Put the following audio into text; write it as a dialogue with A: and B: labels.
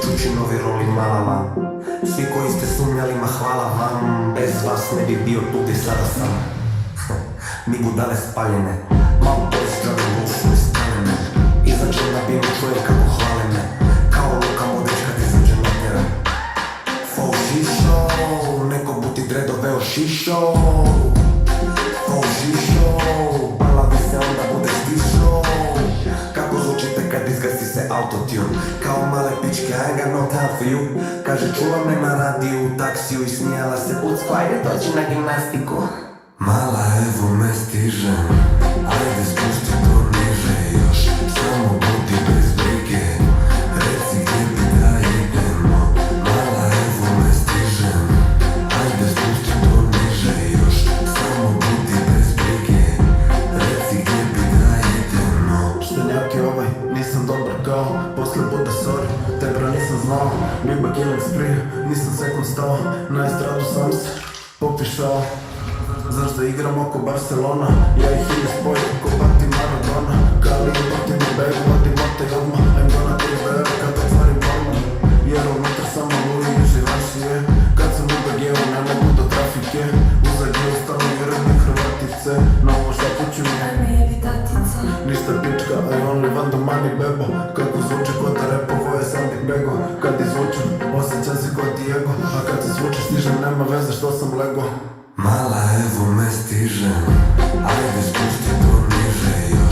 A: čući novi roli mala. Svi koji ste sumnjali, ma hvala vam. Bez vas ne bi bio tu gdje sada sam. Mi budale spaljene, malo to izgledam lušu i stane me. Izađem na binu, čujem kako hvale me. Kao Luka Modrić kad izađe na teren. Fo šišo, neko buti dredo veo šišo. Fo šišo, palavi se onda budeš tišo. Kako zvučite kad izgasi se autotune. Kao male pičke, I ain't got no time for you. Kaže čula me na radiju, u taksiju i smijala se. Pucko, ajde dođi na gimnastiku. Mala, evo me stižem, ajde spusti to niže još. Samo budi bez brige, reci gdje bi da idemo. Mala, evo me stižem, ajde spusti to niže još. Samo budi bez brige, reci gdje bi da idemo.
B: Štenjaki ovaj, nisam dobar kao, posle bude sorry, tebra nisam znao. Ljubav killing spree, nisam sekund stao, na estradu sam se popišao. Znaš da igram oko Barcelona, ja ih ide spoj, ko pati Maradona. Kali im patim u begu, vadim ote odmah, I'm gonna take forever kad otvorim balon. Jer unutra samo luji i živašije, kad sam u BG-u ne mogu do trafike. Uzad je ostalo i rudne Hrvatice, na ovo šapuću mi
C: ajme jebi tatica.
B: ništa pička, I only want the money bebo. Kako zvuči kod da repovo je sam big bego. Kad izvučem, osjećam se kod Diego. A kad se zvuči stižem, nema veze što sam lego.
A: Mala, evo me stižem, ajde spusti to niže još.